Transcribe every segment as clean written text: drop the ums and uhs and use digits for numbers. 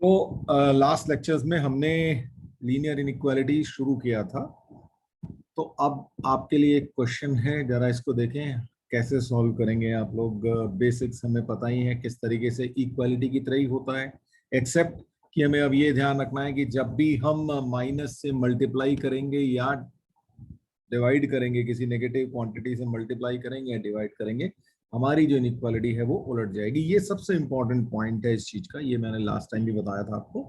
तो last lectures में हमने लीनियर इनइक्वालिटी शुरू किया था। तो अब आपके लिए एक क्वेश्चन है, जरा इसको देखें कैसे सॉल्व करेंगे आप लोग। बेसिक्स हमें पता ही है किस तरीके से इक्वालिटी की तरह ही होता है, एक्सेप्ट कि हमें अब ये ध्यान रखना है कि जब भी हम माइनस से मल्टीप्लाई करेंगे या डिवाइड करेंगे, किसी नेगेटिव क्वांटिटी से मल्टीप्लाई करेंगे या डिवाइड करेंगे, हमारी जो इनइक्वालिटी है वो उलट जाएगी। ये सबसे इंपॉर्टेंट पॉइंट है इस चीज का, ये मैंने लास्ट टाइम भी बताया था आपको।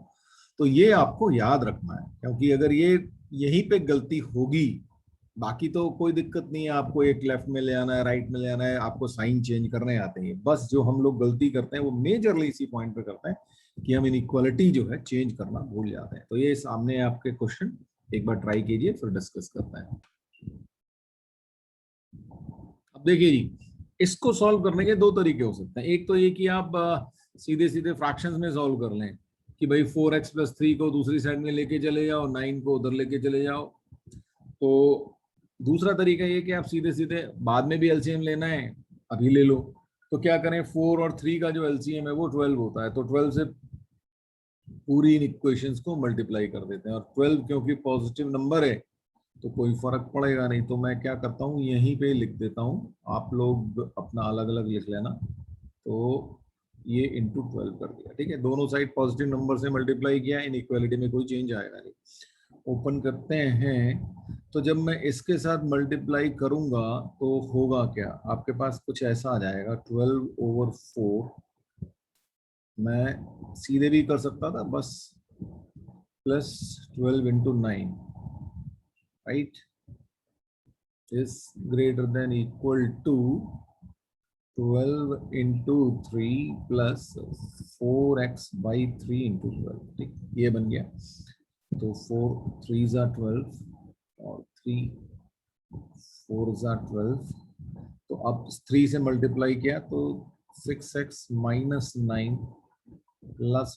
तो ये आपको याद रखना है, क्योंकि अगर ये यहीं पे गलती होगी, बाकी तो कोई दिक्कत नहीं है। आपको एक लेफ्ट में ले आना है, राइट में ले आना है, आपको साइन चेंज करने आते हैं। बस जो हम लोग गलती करते हैं वो मेजरली इसी पॉइंट पे करते हैं कि हम इनइक्वालिटी जो है चेंज करना भूल जाते हैं। तो ये सामने आपके क्वेश्चन एक बार ट्राई कीजिए, फिर डिस्कस करते हैं। अब देखिए जी, इसको सॉल्व करने के दो तरीके हो सकते हैं। एक तो ये कि आप सीधे सीधे फ्रैक्शंस में सॉल्व कर लें कि भाई 4x + 3 को दूसरी साइड में लेके चले जाओ, 9 को उधर लेके चले जाओ। तो दूसरा तरीका ये कि आप सीधे सीधे बाद में भी एलसीएम लेना है, अभी ले लो। तो क्या करें, 4 और 3 का जो एलसीएम है वो 12 होता है, तो 12 से पूरी इन इक्वेशंस को मल्टीप्लाई कर देते हैं। और 12 क्योंकि पॉजिटिव नंबर है तो कोई फर्क पड़ेगा नहीं, तो मैं क्या करता हूँ यहीं पे लिख देता हूँ, आप लोग अपना अलग अलग लिख लेना। तो ये इंटू 12 कर दिया, ठीक है। दोनों साइड पॉजिटिव नंबर से मल्टीप्लाई किया, इन इक्वालिटी में कोई चेंज आएगा नहीं। ओपन करते हैं, तो जब मैं इसके साथ मल्टीप्लाई करूंगा तो होगा क्या, आपके पास कुछ ऐसा आ जाएगा 12/4। मैं सीधे भी कर सकता था बस, +12 × 9, right, is greater than equal to 12 × 3 plus 4x/3 × 12। ठीक, ये बन गया। तो 4 3s are 12 और 3 4s are 12। तो अब 3 से मल्टीप्लाई किया तो 6x - 9 +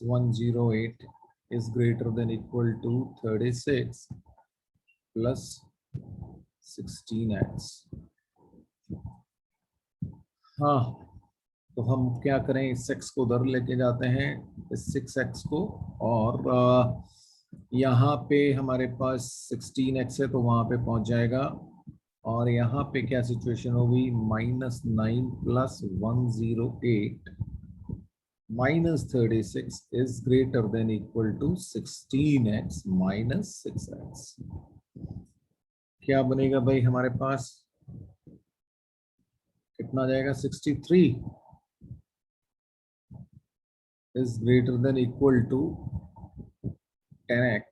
108 is greater than equal to 36 plus 16x। हाँ, तो हम क्या करें, इस 6 को उधर लेके जाते हैं, इस 6x को, और यहाँ पे हमारे पास 16x है तो वहां पे पहुंच जाएगा। और यहाँ पे क्या सिचुएशन होगी, -9 + 108 -36 is greater than equal to 16x - 6x। क्या बनेगा भाई हमारे पास, कितना जाएगा, 63 is greater than equal to 10x।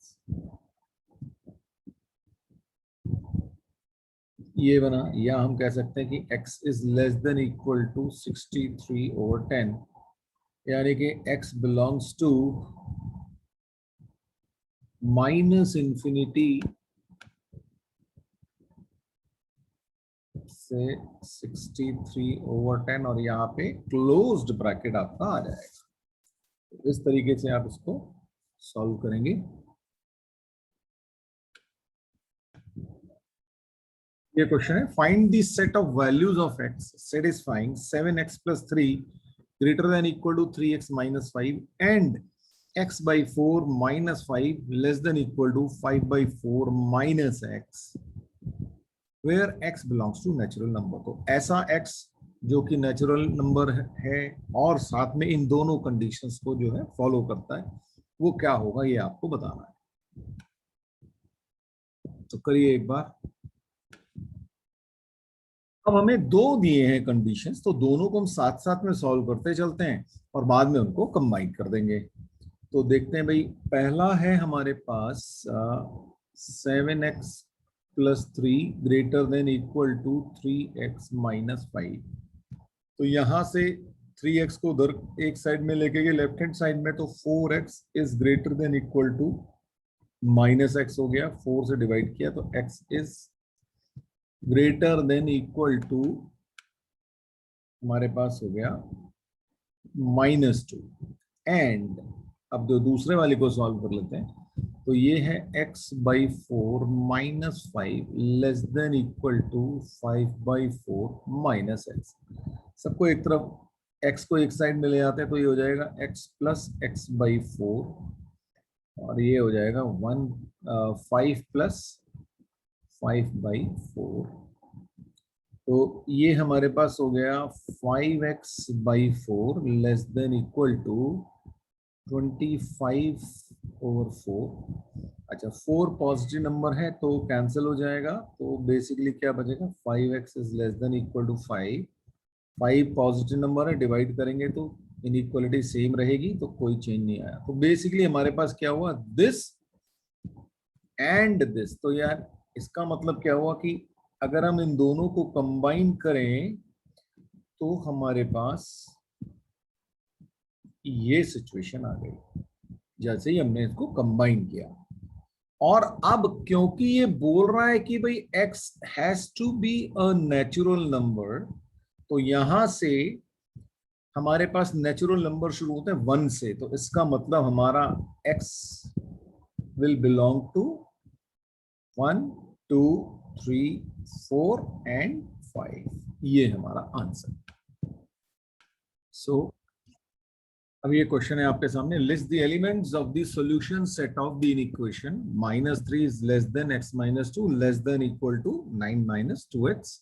ये बना, या हम कह सकते हैं कि x is less than equal to 63/10, यानी कि x belongs to -infinity से 63/10, और यहाँ पे क्लोज्ड ब्रैकेट आपका आ जाएगा। इस तरीके से आप इसको सॉल्व करेंगे। ये क्वेश्चन है, find the set of values of x satisfying 7x + 3 greater than equal to 3x - 5 and x/4 - 5 less than equal to 5/4 - x where x belongs to natural number। तो ऐसा x जो कि नेचुरल नंबर है और साथ में इन दोनों कंडीशंस को जो है फॉलो करता है, वो क्या होगा ये आपको बताना है। तो करिए एक बार। अब हमें दो दिए हैं कंडीशंस, तो दोनों को हम साथ साथ में सॉल्व करते चलते हैं और बाद में उनको कंबाइन कर देंगे। तो देखते हैं भाई, पहला है हमारे पास 7x + 3 greater than equal to 3x - 5। तो यहां से 3x को उधर एक साइड में लेके गए लेफ्ट हैंड साइड में, तो 4x is greater than equal to -x हो गया, 4 से डिवाइड किया तो x is greater than equal to हमारे पास हो गया -2। एंड अब जो दूसरे वाले को सॉल्व कर लेते हैं, तो ये है x/4 - 5 less than equal to 5/4 - x। सबको एक तरफ x को एक साइड में ले आते हैं तो ये हो जाएगा x प्लस एक्स बाई 4 और ये हो जाएगा 5 प्लस 5/4। तो ये हमारे पास हो गया 5x/4 less than equal to 25/4। अच्छा 4 पॉजिटिव नंबर है तो कैंसिल हो जाएगा, तो बेसिकली क्या बचेगा 5x is less than equal to 5। 5 positive number है, डिवाइड करेंगे तो इनइक्वालिटी सेम रहेगी, तो कोई चेंज नहीं आया। तो बेसिकली हमारे पास क्या हुआ, दिस एंड दिस। तो यार इसका मतलब क्या हुआ कि अगर हम इन दोनों को कंबाइन करें तो हमारे पास ये सिचुएशन आ गई जैसे ही हमने इसको कंबाइन किया। और अब क्योंकि ये बोल रहा है कि भाई x has to be a natural number, तो यहां से हमारे पास नेचुरल नंबर शुरू होते हैं 1 से, तो इसका मतलब हमारा x will belong to 1 2 3 4 and 5। ये हमारा आंसर। सो अब ये क्वेश्चन है आपके सामने, list the elements of the solution set of the equation -3 is less than x-2 less than equal to 9-2x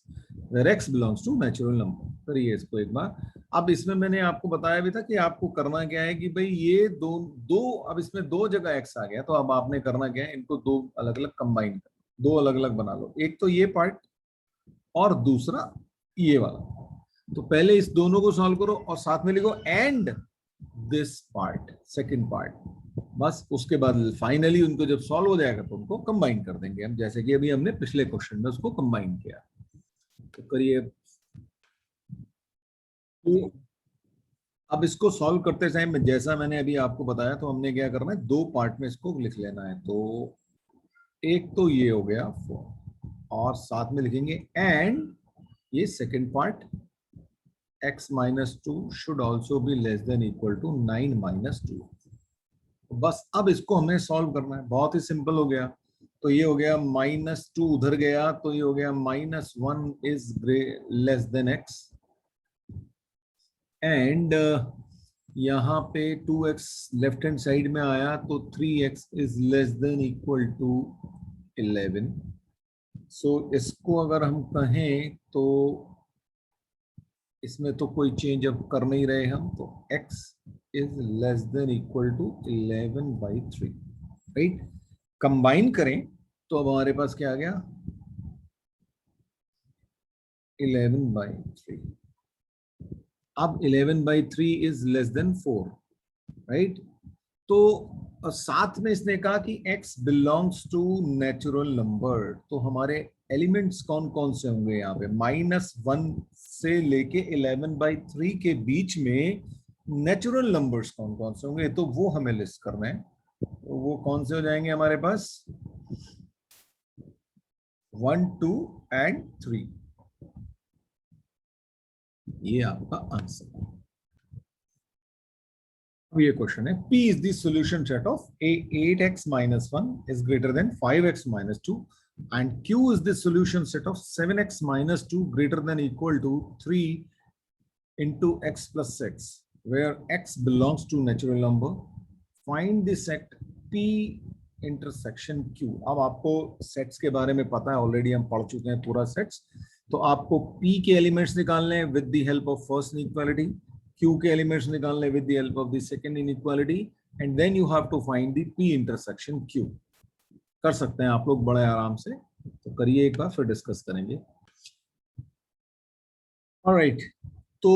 where x belongs to natural number. करिए इसको एक बार। अब इसमें मैंने आपको बताया भी था कि आपको करना क्या है कि भाई ये दो अब इसमें दो जगह x आ गया, तो अब आपने करना क्या है, इनको दो अलग अलग कंबाइन कर, दो अलग अलग बना लो, एक तो ये पार्ट और दूसरा ये वाला। तो पहले इस दोनों को सॉल्व करो और साथ में लिखो and this part, second part. बस उसके बाद फाइनली उनको जब सॉल्व हो जाएगा तो उनको कंबाइन कर देंगे हम, जैसे कि अभी हमने पिछले क्वेश्चन में उसको कंबाइन किया। तो करिए। तो अब इसको सॉल्व करते टाइम जैसा मैंने अभी आपको बताया, तो हमने क्या करना है, दो पार्ट में इसको लिख लेना है। तो एक तो ये हो गया 4 और साथ में लिखेंगे एंड ये second part x-2 should also be less than equal to 9-2। बस अब इसको हमें सॉल्व करना है, बहुत ही सिंपल हो गया। तो ये हो गया -2 उधर गया तो ये हो गया -1 is less then x and यहाँ पे 2x लेफ्ट हैंड साइड में आया तो 3x is less than equal to 11। So इसको अगर हम कहें तो इसमें तो कोई चेंज अब कर नहीं रहे हम, तो x is less than equal to 11/3। Right, combine करें तो अब हमारे पास क्या आ गया 11/3। अब 11/3 इज लेस देन 4। राइट, तो साथ में इसने कहा कि x belongs to natural number, तो हमारे एलिमेंट्स कौन कौन से होंगे यहाँ पे, -1 से लेके 11/3 के बीच में नेचुरल नंबर्स कौन कौन से होंगे, तो वो हमें लिस्ट करना है। तो वो कौन से हो जाएंगे हमारे पास 1 2 एंड 3। ये आपका आंसर है। अब ये क्वेश्चन है, P is the solution set of a 8x-1 is greater than 5x-2 and Q is the solution set of 7x-2 greater than equal to 3 into x plus 6 where x belongs to natural number. Find the set P intersection Q। अब आपको sets के बारे में पता है, already हम पढ़ चुके हैं पूरा सेट्स। तो आपको P के एलिमेंट्स निकालने हैं with the help of first inequality, Q के एलिमेंट्स निकालने with the help of the second inequality, and then you have to find the P intersection Q। कर सकते हैं आप लोग बड़े आराम से, तो करिए एक बार फिर डिस्कस करेंगे। ऑलराइट, तो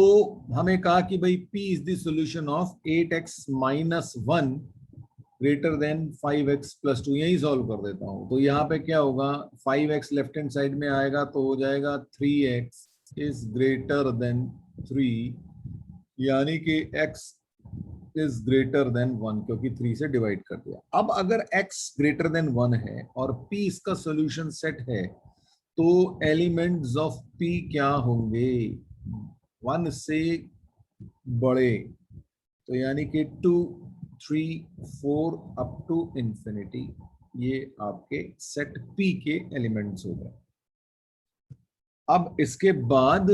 हमें कहा कि भाई P is the solution of 8x-1 greater than 5x+2, यही सॉल्व कर देता हूं। तो यहाँ पे क्या होगा, 5x लेफ्ट हैंड साइड में आएगा तो हो जाएगा 3x इज ग्रेटर देन 3, यानी कि x इज ग्रेटर देन 1 क्योंकि 3 से डिवाइड कर दिया। अब अगर x ग्रेटर देन 1 है और p इसका सॉल्यूशन सेट है, तो एलिमेंट्स ऑफ p क्या होंगे 1 से बड़े, तो यानी कि 2 3 4 अप टू इंफिनिटी, ये आपके सेट P के एलिमेंट्स हो गए। अब इसके बाद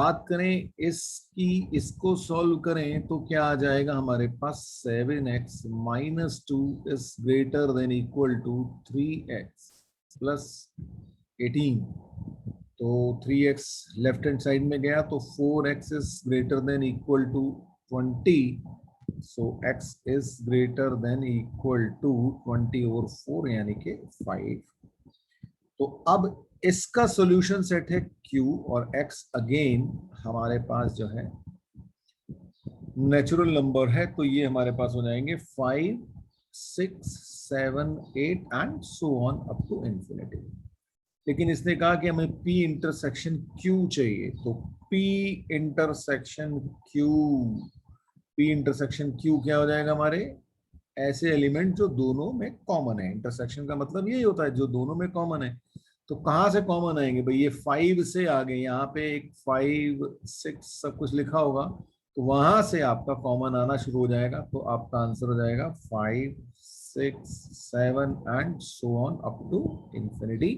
बात करें इसकी, इसको सॉल्व करें तो क्या आ जाएगा हमारे पास 7x minus 2 is greater than equal to 3x plus 18। तो 3x लेफ्ट हैंड साइड में गया तो 4x is greater than equal to 20। So x is greater than equal to 20 और 4 यानी कि 5। तो अब इसका सॉल्यूशन सेट है Q और X अगेन हमारे पास जो है नेचुरल नंबर है, तो ये हमारे पास हो जाएंगे 5, 6, 7, 8 and so on up to infinity. लेकिन इसने कहा कि हमें P इंटरसेक्शन Q चाहिए, तो P intersection Q, P intersection Q क्या हो जाएगा हमारे ऐसे एलिमेंट जो दोनों में कॉमन है। इंटरसेक्शन का मतलब यही होता है जो दोनों में कॉमन है। तो कहां से कॉमन आएंगे भाई, ये 5 से आगे यहाँ पे एक 5, 6 सब कुछ लिखा होगा, तो वहां से आपका कॉमन आना शुरू हो जाएगा। तो आपका आंसर हो जाएगा 5, 6, 7 and so on up to infinity.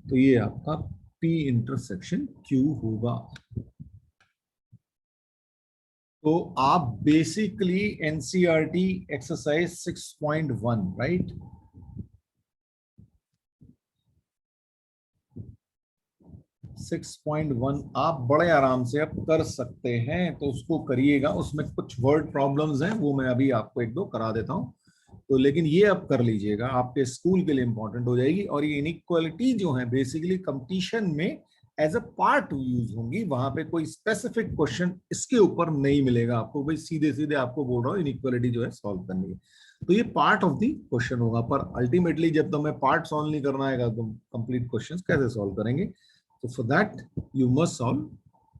तो ये आपका P इंटरसेक्शन Q होगा। तो आप बेसिकली एनसीईआरटी एक्सरसाइज 6.1 राइट, 6.1 आप बड़े आराम से अब कर सकते हैं, तो उसको करिएगा। उसमें कुछ वर्ड प्रॉब्लम्स हैं, वो मैं अभी आपको एक दो करा देता हूं। तो लेकिन ये अब कर लीजिएगा, आपके स्कूल के लिए इंपॉर्टेंट हो जाएगी। और ये इनइक्वालिटी जो है बेसिकली कंपटीशन में एज अ पार्ट यूज होंगी, वहां पे कोई स्पेसिफिक क्वेश्चन इसके ऊपर नहीं मिलेगा आपको। भाई सीधे सीधे आपको बोल रहा हूँ इनइक्वालिटी जो है सॉल्व करनी है, तो ये पार्ट ऑफ द क्वेश्चन होगा। पर अल्टीमेटली जब तो हमें पार्ट सॉल्व नहीं करना है तो कंप्लीट क्वेश्चन कैसे सॉल्व करेंगे? So for that, you must solve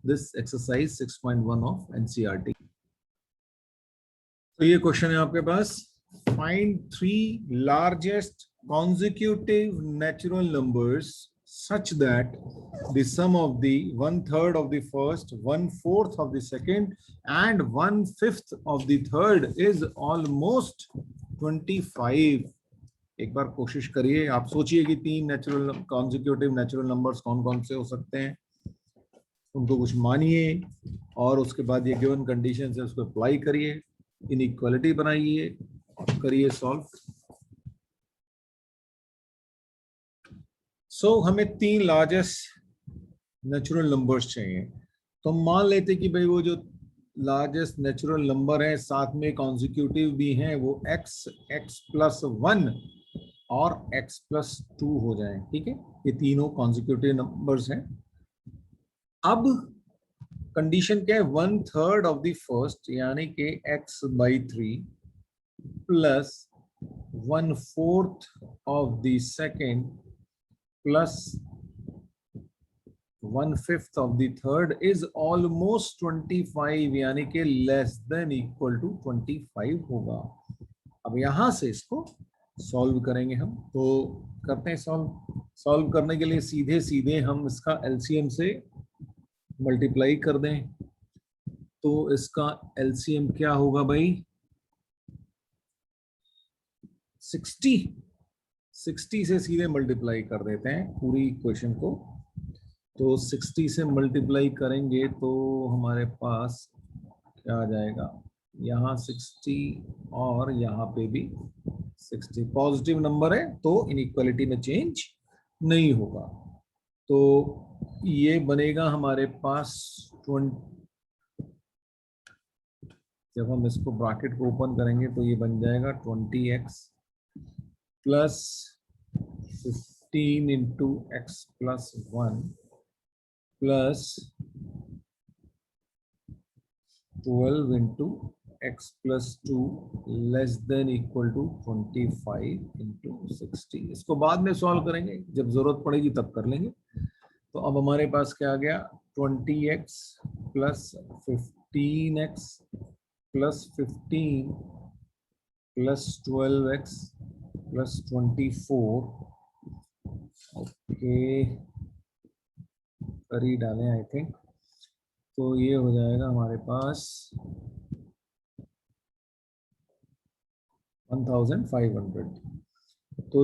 this exercise 6.1 of NCERT. तो ये क्वेश्चन है आपके पास, find 3 largest consecutive natural numbers such that the sum of the 1/3 of the first, 1/4 of the second, and 1/5 of the third is almost 25. एक बार कोशिश करिए, आप सोचिए कि 3 नेचुरल कॉन्जिक्यूटिव नेचुरल नंबर्स कौन कौन से हो सकते हैं, उनको कुछ मानिए और उसके बाद ये गिवन कंडीशन है उसको अप्लाई करिए, इनइक्वालिटी बनाइए और करिए सॉल्व। सो हमें 3 लार्जेस्ट नेचुरल नंबर्स चाहिए। तो मान लेते कि भाई वो जो लार्जेस्ट नेचुरल नंबर है साथ में कॉन्जिक्यूटिव भी हैं, वो x प्लस 1 और x प्लस 2 हो जाए। ठीक है, ये तीनों कॉन्जिक्यूटिव नंबर्स हैं। अब कंडीशन क्या है, 1/3 ऑफ द फर्स्ट यानी कि x/3 plus 1/4 of the second plus 1/5 of the third is almost 25 यानी कि लेस देन इक्वल टू 25 होगा। अब यहां से इसको सॉल्व करेंगे हम, तो करते हैं सॉल्व। सॉल्व करने के लिए सीधे सीधे हम इसका एलसीएम से मल्टीप्लाई कर दें। तो इसका एलसीएम क्या होगा भाई, 60 से सीधे मल्टीप्लाई कर देते हैं पूरी इक्वेशन को। तो 60 से मल्टीप्लाई करेंगे तो हमारे पास क्या आ जाएगा, यहाँ 60 और यहाँ पे भी 60। पॉजिटिव नंबर है तो इनइक्वालिटी में चेंज नहीं होगा। तो ये बनेगा हमारे पास 20, जब हम इसको ब्रैकेट को ओपन करेंगे तो ये बन जाएगा 20x plus 15 into x plus 1 plus 12 into x plus 2 less than equal to 25 into 60। इसको बाद में सॉल्व करेंगे, जब जरूरत पड़ेगी तब कर लेंगे। तो अब हमारे पास क्या आ गया, 20x plus 15x plus 15 plus 12x plus 24। Okay, कर ही डालें आई थिंक। तो ये हो जाएगा हमारे पास 1500। तो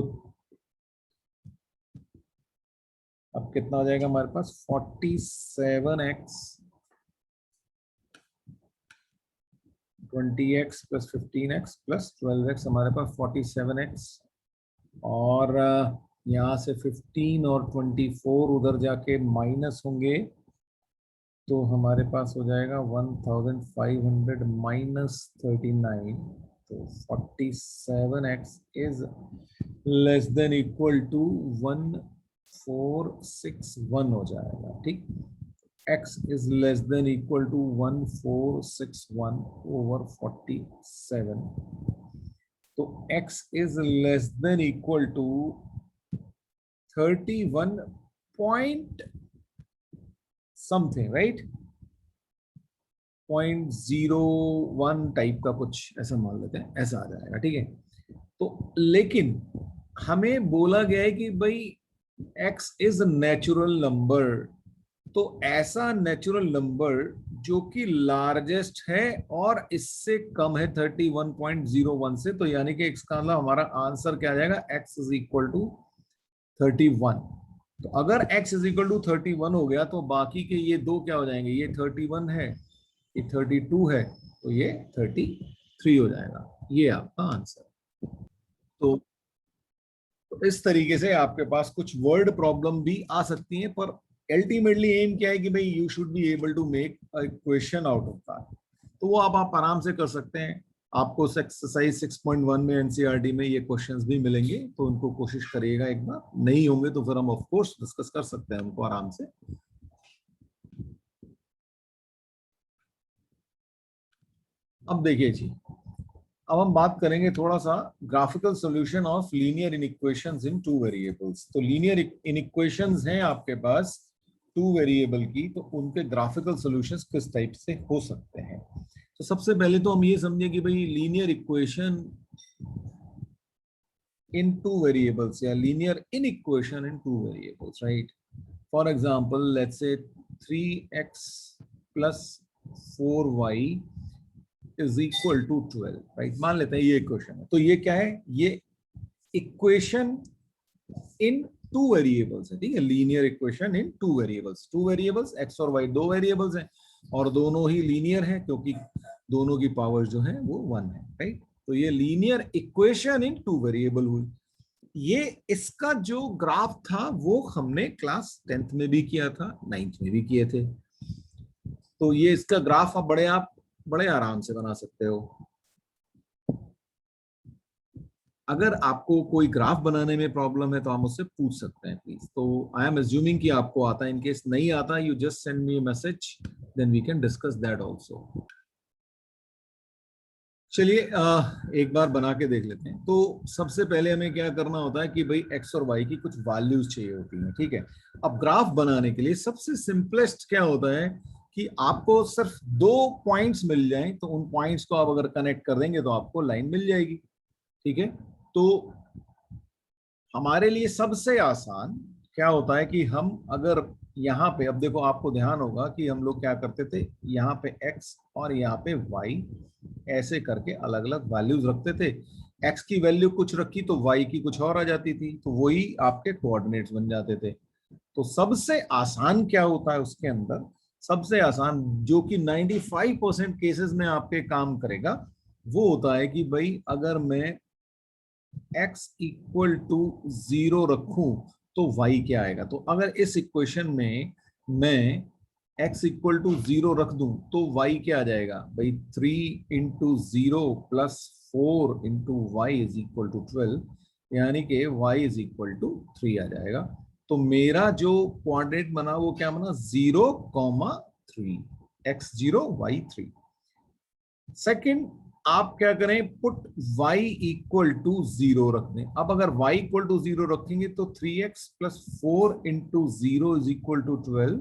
अब कितना हो जाएगा हमारे पास, 47x 20x plus 15x plus 12x, हमारे पास 47x, और यहाँ से 15 और 24 उधर जाके माइनस होंगे, तो हमारे पास हो जाएगा 1500 माइनस 39, तो 47x is less than equal to 1461 हो जाएगा, ठीक। x is less than equal to 1461 over 47, तो x is less than equal to 31 point something, right? 0.01 type का कुछ ऐसा मान लेते हैं, ऐसा आ जाएगा, ठीक है। तो लेकिन हमें बोला गया है कि भाई x इज नेचुरल नंबर, तो ऐसा नेचुरल नंबर जो कि लार्जेस्ट है और इससे कम है 31.01 से, तो यानी कि x का मतलब हमारा आंसर क्या आ जाएगा, x इज इक्वल टू 31। तो अगर x इज इक्वल टू 31 हो गया तो बाकी के ये दो क्या हो जाएंगे, ये 31 है, ये 32 है, तो ये 33 हो जाएगा, ये आपका आंसर। तो इस तरीके से आपके पास कुछ वर्ड प्रॉब्लम भी आ सकती है, पर अल्टीमेटली एम क्या है कि भाई you should be able to make a question out of that. तो वो आप आराम से कर सकते हैं। आपको एक्सरसाइज 6.1 में एनसीईआरटी में ये क्वेश्चंस भी मिलेंगे, तो उनको कोशिश करिएगा एक बार, नहीं होंगे तो फिर हम ऑफ कोर्स डिस्कस कर सकते हैं उनको आराम से। अब देखिए जी, अब हम बात करेंगे थोड़ा सा graphical solution of linear inequations in two variables. तो लीनियर इनइक्वेशंस हैं आपके पास टू वेरिएबल की, तो उनके ग्राफिकल सॉल्यूशंस किस टाइप से हो सकते हैं। तो सबसे पहले तो हम ये समझे कि भाई linear equation in two variables या linear inequation in two variables, right. For example let's say 3x plus 4y is equal to 12, right. मान लेते हैं ये इक्वेशन है, तो ये क्या है, ये इक्वेशन इन टू वेरिएबल्स है, ठीक है। Linear equation in two variables x और y दो वेरिएबल्स हैं और दोनों ही लीनियर हैं क्योंकि दोनों की पावर जो है वो 1 है, राइट। तो ये linear equation in two variable हुई। ये इसका जो ग्राफ था वो हमने क्लास 10th में भी किया था, 9th में भी किए थे। तो ये इसका ग्राफ आप बड़े आराम से बना सकते हो। अगर आपको कोई ग्राफ बनाने में प्रॉब्लम है तो आप मुझसे पूछ सकते हैं प्लीज। तो आई एम अज्यूमिंग कि आपको आता है, इन केस नहीं आता you just send me a message, then we can discuss that also. चलिए एक बार बना के देख लेते हैं। तो सबसे पहले हमें क्या करना होता है कि भाई x और y की कुछ वैल्यूज चाहिए होती हैं, ठीक है। अब ग्राफ बनाने के लिए सबसे सिंपलेस्ट क्या होता है कि आपको सिर्फ दो पॉइंट्स मिल जाएं, तो उन पॉइंट्स को आप अगर कनेक्ट कर देंगे तो आपको लाइन मिल जाएगी, ठीक है। तो हमारे लिए सबसे आसान क्या होता है कि हम अगर यहाँ पे, अब देखो आपको ध्यान होगा कि हम लोग क्या करते थे, यहाँ पे x और यहाँ पे y ऐसे करके अलग अलग वैल्यूज रखते थे। x की वैल्यू कुछ रखी तो y की कुछ और आ जाती थी, तो वही आपके कोऑर्डिनेट्स बन जाते थे। तो सबसे आसान क्या होता है उसके अंदर, सबसे आसान जो कि 95% केसेस में आपके काम करेगा, वो होता है कि भाई अगर मैं x इक्वल टू 0 रखूं तो y क्या आएगा। तो अगर इस इक्वेशन में मैं x इक्वल टू 0 रख दूं तो y क्या आ जाएगा भाई, 3 into 0 plus 4 into y is equal to 12, यानी कि y इज इक्वल टू 3 आ जाएगा। तो मेरा जो कोऑर्डिनेट बना वो क्या बना, 0,3, x0 y3। सेकंड आप क्या करें, पुट y इक्वल टू 0 रख दें। अब अगर y इक्वल टू 0 रखेंगे तो 3x plus 4 into 0 is equal to 12,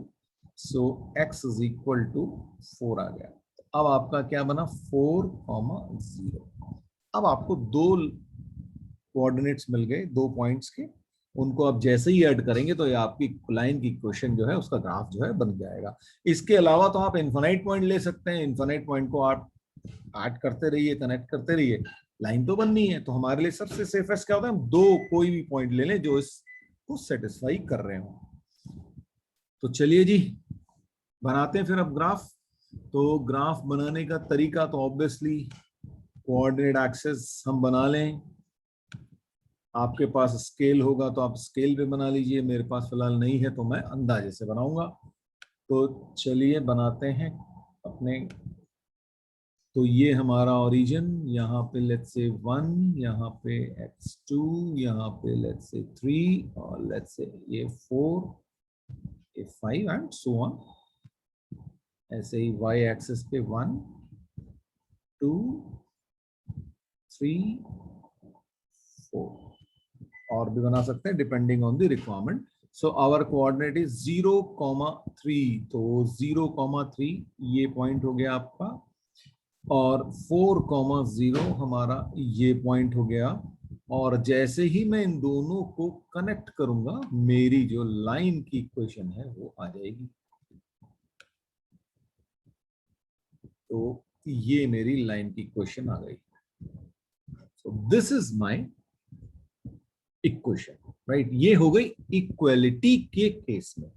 so x is equal to 4 आ गया। अब आपका क्या बना, 4,0। अब आपको दो कोऑर्डिनेट्स मिल गए, दो पॉइंट्स के, उनको आप जैसे ही ऐड करेंगे तो ये आपकी लाइन की इक्वेशन जो है उसका ग्राफ जो है बन जाएगा। इसके अलावा तो आप इन्फिनाइट पॉइंट ले सकते हैं, इन्फिनाइट पॉइंट को आप ऐड करते रहिए, कनेक्ट करते रहिए, लाइन तो बननी है। तो हमारे लिए सबसे सेफेस्ट क्या होता है, हम दो कोई भी पॉइंट ले लें जो इसको सेटिस्फाई कर रहे हो। तो चलिए जी बनाते हैं फिर अब ग्राफ। तो ग्राफ बनाने का तरीका तो ऑब्वियसली कोऑर्डिनेट एक्सेस हम बना लें। आपके पास स्केल होगा तो आप स्केल पे बना लीजिए, मेरे पास फिलहाल नहीं है तो मैं अंदाजे से बनाऊंगा। तो चलिए बनाते हैं अपने। तो ये हमारा ओरिजिन, यहाँ पे लेट्स से 1, यहाँ पे x2, यहाँ पे लेट्स से 3 और लेट्स से ये 4, ये 5 एंड सो ऑन। ऐसे ही y एक्सिस पे 1, 2, 3, 4 और भी बना सकते हैं depending on the requirement. So our coordinate is 0,3, तो 0,3 ये पॉइंट हो गया आपका, और 4,0 हमारा ये पॉइंट हो गया। और जैसे ही मैं इन दोनों को कनेक्ट करूंगा, मेरी जो लाइन की इक्वेशन है वो आ जाएगी। तो ये मेरी लाइन की इक्वेशन आ गई। So this is my equation, right. ये हो गई इक्वलिटी के केस में।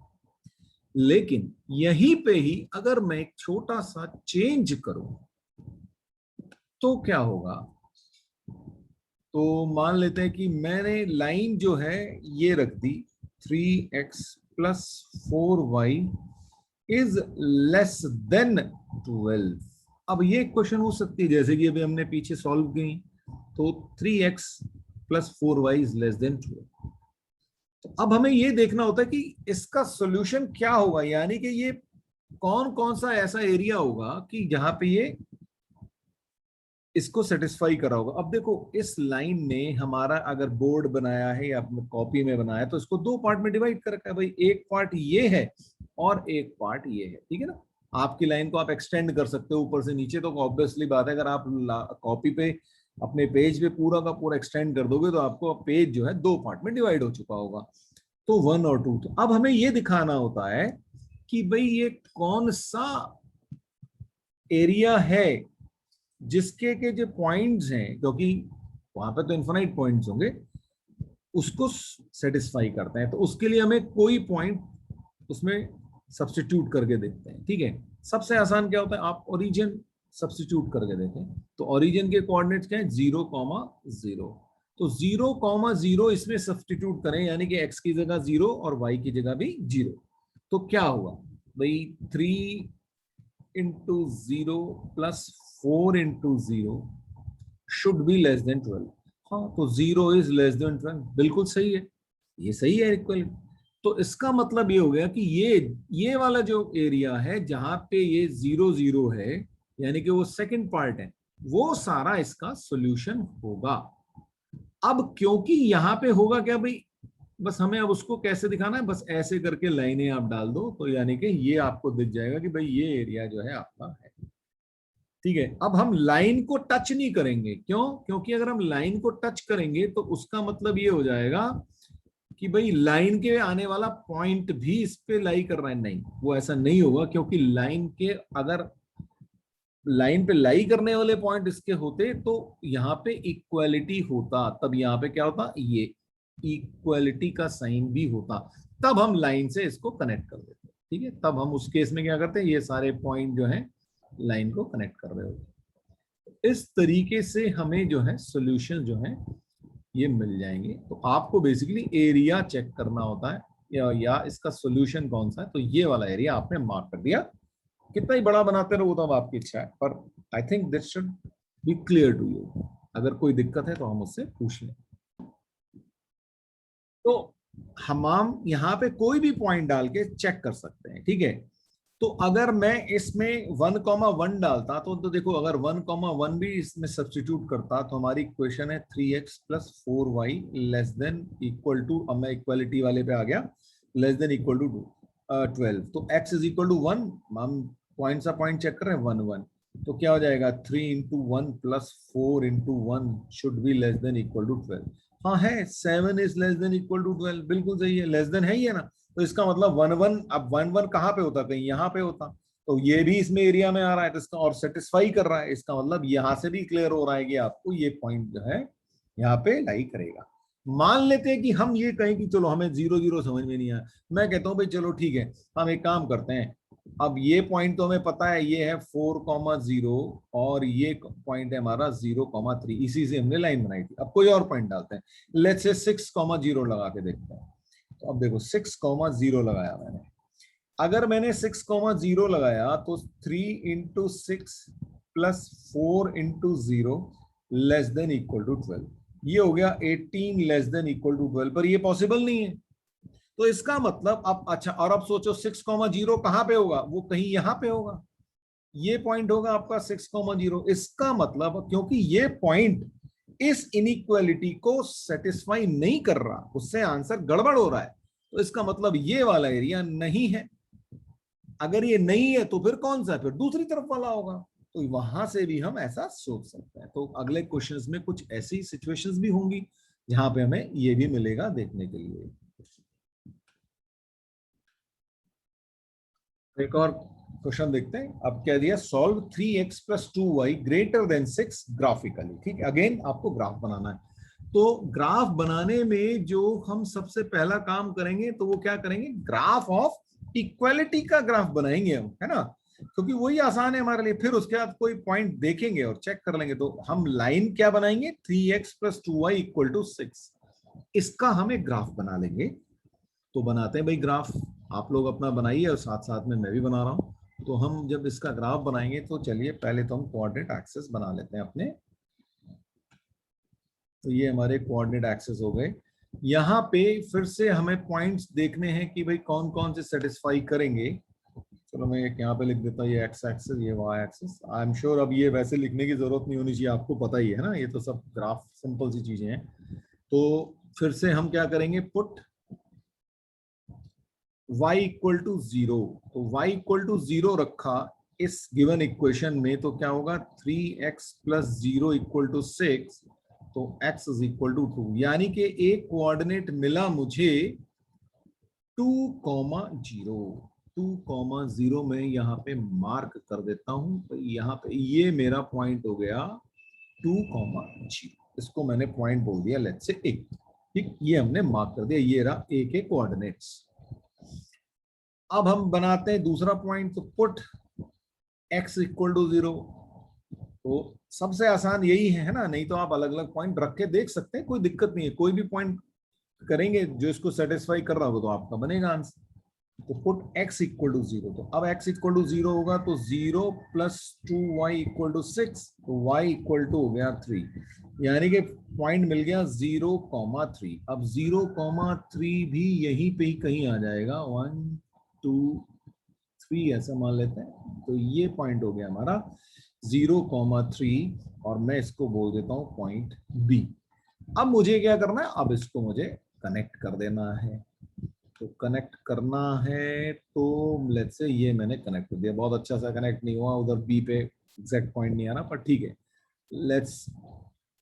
लेकिन यहीं पे ही अगर मैं एक छोटा सा चेंज करूं तो क्या होगा। तो मान लेते हैं कि मैंने लाइन जो है ये रख दी 3x + 4y is less then 12। अब ये क्वेश्चन हो सकती है जैसे कि अभी हमने पीछे सॉल्व की, तो 3x + 4y is less then 12। तो अब हमें ये देखना होता है कि इसका सॉल्यूशन क्या होगा, यानी कि ये कौन कौन सा ऐसा एरिया होगा कि जहां पे ये इसको सेटिस्फाई करा होगा। अब देखो इस लाइन ने हमारा अगर बोर्ड बनाया है या कॉपी में बनाया है तो इसको दो पार्ट में डिवाइड कर रखा है भाई। एक पार्ट ये है और एक पार्ट ये है, ठीक है ना। आपकी लाइन को आप एक्सटेंड कर सकते हो ऊपर से नीचे, तो ऑब्वियसली बात है अगर आप कॉपी पे अपने पेज पे पूरा का पूरा एक्सटेंड कर दोगे तो आपको पेज जो है दो पार्ट में डिवाइड हो चुका होगा, तो 1 और 2। तो अब हमें ये दिखाना होता है कि भाई ये कौन सा एरिया है जिसके के जो पॉइंट्स हैं, क्योंकि वहां पे तो इन्फिनाइट पॉइंट्स होंगे, उसको सेटिस्फाई करते हैं। तो उसके लिए हमें कोई पॉइंट उसमें सब्स्टिट्यूट करके देखते हैं, ठीक है। सबसे आसान क्या होता है, आप ओरिजिन सब्स्टिट्यूट करके देखें। तो ओरिजिन के कोऑर्डिनेट्स क्या है, 0,0। तो 0,0 इसमें सब्स्टिट्यूट करें, यानी कि x की जगह 0 और y की जगह भी 0। तो क्या हुआ भाई, 3 into 0 plus 4 into 0 should be less than 12। हाँ, तो 0 is less than 12, बिल्कुल सही है, ये सही है इक्वल। तो इसका मतलब ये हो गया कि ये वाला जो एरिया है जहां पे ये 0 0 है, यानी कि वो सेकंड पार्ट है, वो सारा इसका सॉल्यूशन होगा। अब क्योंकि यहां पे होगा क्या भाई, बस हमें अब उसको कैसे दिखाना है, बस ऐसे करके लाइनें आप डाल दो, तो यानी कि ये आपको दिख जाएगा कि भाई ये एरिया जो है आपका है, ठीक है। अब हम लाइन को टच नहीं करेंगे, क्यों, क्योंकि अगर हम लाइन को टच करेंगे तो उसका मतलब ये हो जाएगा कि भाई लाइन के आने वाला पॉइंट भी इस पे लाई कर रहा है। नहीं, वो ऐसा नहीं होगा, क्योंकि लाइन के अगर लाइन पे लाई करने वाले पॉइंट इसके होते तो यहाँ पे इक्वालिटी होता, तब यहाँ पे क्या होता, ये इक्वालिटी का साइन भी होता, तब हम लाइन से इसको कनेक्ट कर देते, ठीक है। तब हम उस केस में क्या करते हैं, ये सारे पॉइंट जो है लाइन को कनेक्ट कर रहे होते। इस तरीके से हमें जो है सॉल्यूशन जो है ये मिल जाएंगे। तो आपको बेसिकली एरिया चेक करना होता है या इसका सॉल्यूशन कौन सा है, तो ये वाला एरिया आपने मार्क कर दिया। कितना ही बड़ा बनाते रहो तो अब आपकी इच्छा है, पर I think this should be clear to you. अगर कोई दिक्कत है तो हम उससे पूछ लें। तो हम यहाँ पे कोई भी पॉइंट डाल के चेक कर सकते हैं, ठीक है। तो अगर मैं इसमें 1,1 डालता तो देखो, अगर 1,1 भी इसमें सब्स्टिट्यूट करता तो हमारी इक्वेशन है 3x + 4y less than equal to, अब मैं इक्वालिटी वाले पे आ गया, लेस देन इक्वल टू 12। तो x इज इक्वल टू 1, हम पॉइंट सा पॉइंट चेक कर रहे हैं 1 1, तो क्या हो जाएगा 3 into 1 + 4 into 1 should be less than equal to 12। हाँ है, 7 is less than equal to 12, बिल्कुल सही है, लेस देन है ही है ना। तो इसका मतलब 1 1, अब 1 1 कहाँ पे होता, कहीं यहाँ पे होता, तो ये भी इसमें एरिया में आ रहा है, तो इसका और सेटिस्फाई कर रहा है। इसका मतलब यहाँ से भी क्लियर हो रहा है कि आपको ये पॉइंट जो है यहाँ पे लाई करेगा। मान लेते हैं कि हम ये कहें कि चलो हमें 0 0 समझ में नहीं आया, मैं कहता हूँ भाई चलो ठीक है, हम एक काम करते हैं, अब ये पॉइंट तो हमें पता है, ये है 4,0 और ये पॉइंट है हमारा 0,3, इसी से हमने लाइन बनाई थी। अब कोई और पॉइंट डालते हैं, लेट्स से 6,0 लगा के देखते हैं। तो अब देखो 6,0 लगाया मैंने। अगर मैंने 6,0 लगाया तो 3 into 6 plus 4 into 0 less than equal to 12, ये हो गया 18 लेस देन इक्वल टू 12, पर ये पॉसिबल नहीं है। तो इसका मतलब अब अच्छा, और अब सोचो 6,0 कहां पे होगा, वो कहीं यहां पे होगा, ये पॉइंट होगा आपका 6,0। इसका मतलब क्योंकि ये पॉइंट इस इनइक्वालिटी को सेटिस्फाई नहीं कर रहा, उससे आंसर गड़बड़ हो रहा है, तो इसका मतलब ये वाला एरिया नहीं है। अगर ये नहीं है तो फिर कौन सा, फिर दूसरी तरफ वाला होगा। तो वहां से भी हम ऐसा सोच सकते हैं। तो अगले क्वेश्चंस में कुछ ऐसी सिचुएशंस भी होंगी जहां पे हमें ये भी मिलेगा देखने के लिए। एक और क्वेश्चन देखते हैं। अब क्या दिया, solve 3x plus 2y greater than 6 graphically. ठीक है, अगेन आपको ग्राफ बनाना है। तो ग्राफ बनाने में जो हम सबसे पहला काम करेंगे तो वो क्या करेंगे, ग्राफ ऑफ इक्वालिटी का ग्राफ बनाएंगे हम, है ना, क्योंकि वही आसान है हमारे लिए। फिर उसके बाद कोई पॉइंट देखेंगे और चेक कर लेंगे। तो हम लाइन क्या बनाएंगे, 3x plus 2y equal to 6, इसका हमें ग्राफ बना लेंगे। तो बनाते हैं भाई ग्राफ, आप लोग अपना बनाइए और साथ साथ में मैं भी बना रहा हूं। तो हम जब इसका ग्राफ बनाएंगे तो चलिए पहले तो हम कोऑर्डिनेट एक्सेस बना लेते हैं अपने। तो ये हमारे कोऑर्डिनेट एक्सेस हो गए। यहाँ पे फिर से हमें पॉइंट्स देखने हैं कि भाई कौन कौन से सेटिस्फाई करेंगे। चलो मैं यहाँ पे लिख देता हूँ, ये एक्स एक्सेस, ये y axis. I am sure अब ये वैसे लिखने की जरूरत नहीं होनी चाहिए, आपको पता ही है ना, ये तो सब ग्राफ सिंपल सी चीजें हैं। तो फिर से हम क्या करेंगे, पुट y इक्वल टू 0। तो y इक्वल टू 0 रखा इस गिवन इक्वेशन में, तो क्या होगा 3x प्लस 0 इक्वल टू 6, तो x इज इक्वल टू 2। यानी कि एक कोऑर्डिनेट मिला मुझे 2,0। 2,0 में यहाँ पे मार्क कर देता हूं। तो यहाँ पे ये मेरा पॉइंट हो गया 2,0, इसको मैंने पॉइंट बोल दिया, लेट्स से a। ठीक, ये हमने मार्क कर दिया, ये रहा a के कोऑर्डिनेट्स। अब हम बनाते हैं दूसरा पॉइंट। तो पुट x इक्वल टू 0। तो सबसे आसान यही है ना, नहीं तो आप अलग अलग पॉइंट रख के देख सकते हैं, कोई दिक्कत नहीं है। कोई भी पॉइंट करेंगे जो इसको सेटिस्फाई कर रहा होगा तो आपका बनेगा आंसर। तो पुट x इक्वल टू 0। तो अब x इक्वल टू 0 होगा तो 0 प्लस 2y इक्वल टू 6, तो y इक्वल टू हो गया 3। यानी कि पॉइंट मिल गया 0,3। अब 0,3 भी यहीं पे ही कहीं आ जाएगा, 1 2 3 ऐसा मान लेते हैं। तो ये पॉइंट हो गया हमारा 0,3 और मैं इसको बोल देता हूं पॉइंट B। अब मुझे क्या करना है, अब इसको मुझे कनेक्ट कर देना है। तो कनेक्ट करना है तो लेट्स से ये मैंने कनेक्ट कर दिया, बहुत अच्छा सा कनेक्ट नहीं हुआ, उधर B पे एग्जैक्ट पॉइंट नहीं आ रहा, पर ठीक है, लेट्स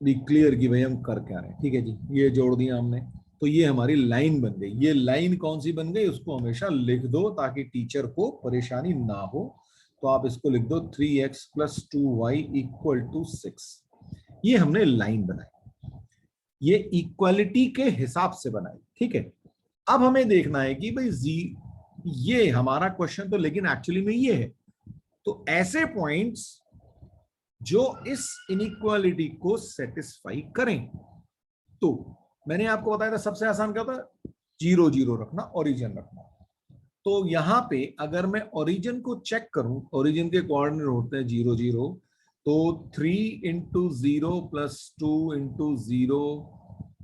बी क्लियर कि भाई हम कर क्या रहे हैं। ठीक है जी, ये जोड़ दिया हमने, तो ये हमारी लाइन बन गई। ये लाइन कौन सी बन गई, उसको हमेशा लिख दो ताकि टीचर को परेशानी ना हो। तो आप इसको लिख दो 3x plus 2y equal to 6। ये हमने लाइन बनाई, ये इक्वालिटी के हिसाब से बनाई। ठीक है, अब हमें देखना है कि भाई ये हमारा क्वेश्चन तो लेकिन एक्चुअली में ये है। तो ऐसे पॉइंट्स जो इस इनइक्वालिटी को सेटिस्फाई करें, तो मैंने आपको बताया था सबसे आसान क्या होता है, 0 0 रखना, ओरिजिन रखना। तो यहां पे अगर मैं ओरिजिन को चेक करूं, ओरिजिन के कोऑर्डिनेट होते हैं 0 0, तो 3 into 0 plus 2 into 0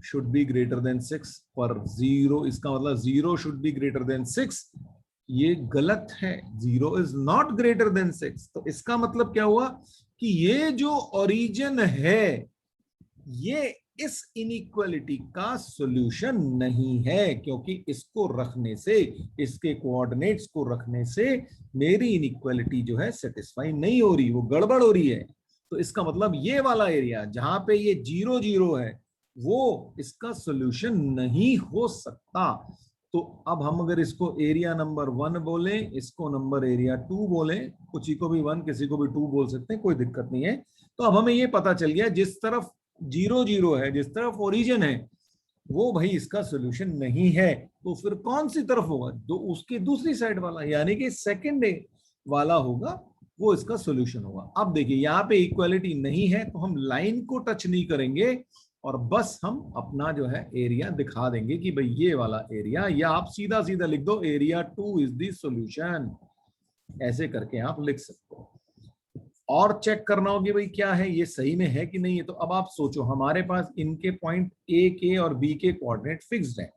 should be greater than 6, पर 0, इसका मतलब 0 शुड बी ग्रेटर देन 6, ये गलत है, 0 इज नॉट ग्रेटर देन 6। तो इसका मतलब क्या हुआ कि ये जो ओरिजिन है ये इस इनइक्वालिटी का सॉल्यूशन नहीं है, क्योंकि इसको रखने से, इसके कोऑर्डिनेट्स को रखने से मेरी इनइक्वालिटी जो है सेटिस्फाई नहीं हो रही, वो गड़बड़ हो रही है। तो इसका मतलब ये वाला एरिया जहां पे ये 0 0 है वो इसका सॉल्यूशन नहीं हो सकता। तो अब हम अगर इसको एरिया नंबर 1 बोले, इसको नंबर एरिया 2 बोले, किसी को भी 1 किसी को भी 2 बोल सकते हैं, कोई दिक्कत नहीं है। तो अब हमें ये पता चल गया जिस तरफ 0 0 है, जिस तरफ ओरिजिन है, वो भाई इसका सोल्यूशन नहीं है, तो फिर कौन सी तरफ होगा? तो उसकी दूसरी साइड वाला, यानी कि सेकंड वाला होगा, वो इसका सोल्यूशन होगा। अब देखिए यहाँ पे इक्वालिटी नहीं है तो हम लाइन को टच नहीं करेंगे और बस हम अपना जो है एरिया दिखा देंगे कि भाई ये वाला एरिया, या आप सीधा सीधा लिख दो एरिया 2 इज द सॉल्यूशन, ऐसे करके आप लिख सकते हो। और चेक करना होगी भाई क्या है, ये सही में है कि नहीं है। तो अब आप सोचो, हमारे पास इनके पॉइंट ए के और बी के कोऑर्डिनेट फिक्स्ड हैं।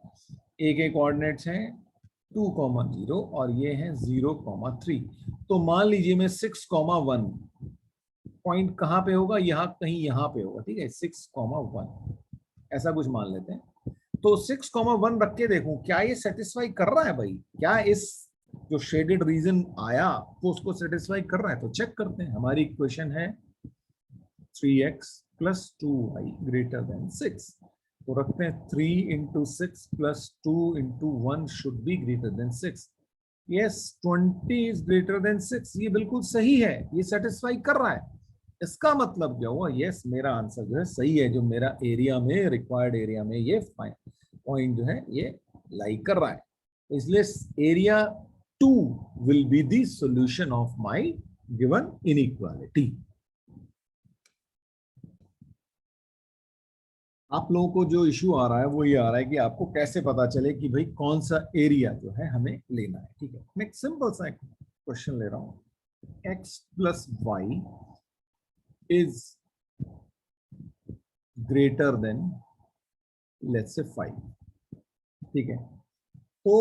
ए के कोऑर्डिनेट्स हैं 2,0 और ये है 0,3। तो मान लीजिए मैं 6,1 पॉइंट कहाँ पे होगा, यहाँ कहीं यहाँ पे होगा, ठीक है, 6,1 ऐसा कुछ मान लेते हैं। तो 6,1 रख के देखूं क्या ये सेटिस्फाई कर रहा है भाई, क्या इस जो शेडेड रीजन आया वो उसको सेटिस्फाई कर रहा है। तो चेक करते हैं, हमारी इक्वेशन है 3x + 2y > 6। तो रखते हैं 3 × 6 + 2 × 1 शुड बी > 6। Yes, 20 is > 6। ये बिल्कुल सही है, ये सेटिस्फाई कर रहा है। इसका मतलब क्या हुआ, यस मेरा आंसर जो है सही है, जो मेरा एरिया में, रिक्वायर्ड एरिया में ये पॉइंट जो है ये लाई कर रहा है। इसलिए area 2 will be the solution of my given inequality. आप लोगों को जो इश्यू आ रहा है वो ये आ रहा है कि आपको कैसे पता चले कि भाई कौन सा एरिया जो है हमें लेना है। ठीक है, मैं एक सिंपल सा क्वेश्चन ले रहा हूं, x + y is greater then let's say 5। ठीक है, तो